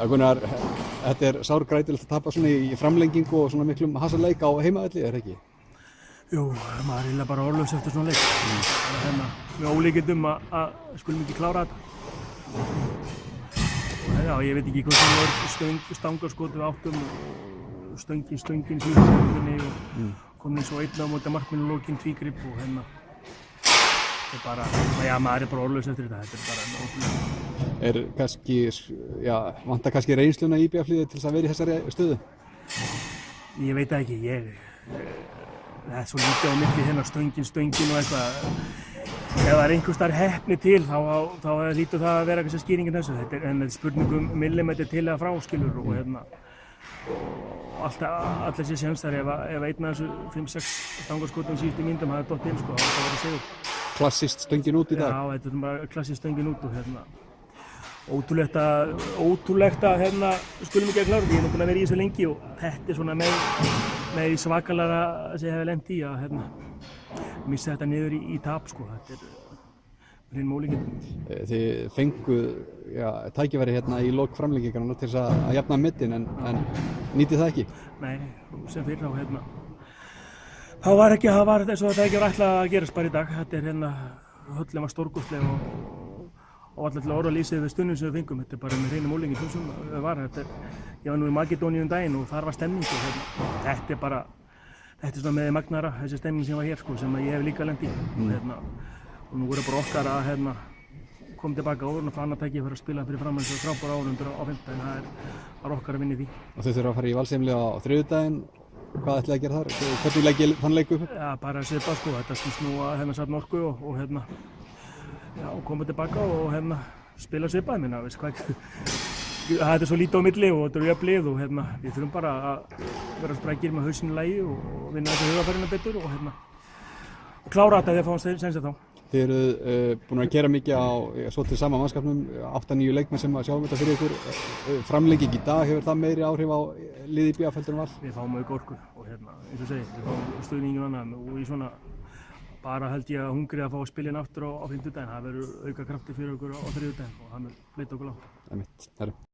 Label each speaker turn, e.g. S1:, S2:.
S1: Gunnar, þetta sárgrætilegt að tapa svona í framlengingu og svona miklum hasarleik á heimavelli, ekki?
S2: Jú, maður er bara orðlaus eftir svona leik. Með ólíkindum að skulum ekki klára þetta. Já, ég veit ekki hvað sem stangarskot við áttum og stöngin síðan sekundinni og komin svo einn á móti markmanni lokinn tvígrip og þetta er bara, já, maður er bara orðlaus eftir þetta er bara ótrúlega.
S1: Kannski, já, vantar kannski reynsluna í IBF-liðið til þess að vera í þessari stöðu?
S2: Ég veit það ekki, það er svo lítið á milli hérna stöngin og eitthvað. Ef það er einhvers staðar heppni til þá lítur það að vera eitthvað skýringin þessu. En þetta er spurning millimetri til eða frá skilur og allir þessi sénstar ef einn af þessu 5-6 stangarskotum síðustu mínútum hafði dottið inn sko, þá var það sigur.
S1: Klassískt stöngin út í dag?
S2: Já, þetta er bara klassískt stöngin út og ótrúlegt að skulum ekki að klára þetta. Ég er nú búinn að vera í þessu lengi og þetta er svona með svakalega sem ég hef lent í að missa þetta niður í tap sko. Þetta er hrein ólíkindum.
S1: Þið fenguð tækifæri hérna í lok framlengingarinnar til þess að jafna metin en nýtið það ekki? Nei,
S2: sem fyrr á það var eins og þetta ekki var ætlað að gerast bara í dag. Þetta er höllin var stórkostleg og allir til orða lýsið við stundum sem við fengum. Þetta er bara með hreinum ólíkindum sem það var. Ég var nú í Makedóníu daginn og þar var stemning og þetta er svona með magnara, þessi stemning sem var hér sko, sem ég hef líka lent í og nú er bara okkar að koma tilbaka og fá annað tækifæri fyrir að spila fyrir framan þessu frábæru áhorfendur á fimmtudaginn. Það er okkar að vinna í því. Og
S1: þau þurfa að fara í Valsheimili á þriðjudaginn. Hvað ætlið að gera þar? Hvernig leggið þann leik upp?
S2: Já, bara að svipað sko, þetta snýst nú að safna orku og koma tilbaka og spila svipað, minna, veist hvað þetta er svo lítið á milli og þetta er jöfn lið og við þurfum bara að vera sprækir með hausinn í lagi og vinna þessu hugarfarina betur og klára þetta þegar fáum sensið þá.
S1: Þið eruð búin að gera mikið á svolítið sama mannskapnum, 8-9 leikmenn sem að sjáum þetta fyrir ykkur. Framlenging í dag, hefur það meiri áhrif á liðið IBF heldur en Val?
S2: Við fáum auka orku og eins og segir, við fáum stuðningin annað og í svona bara held ég að hungrið að fá að spila inn aftur á fimmtudaginn. Það verður auka krafti fyrir okkur á þriðjudaginn og það mun fleyta okkur langt.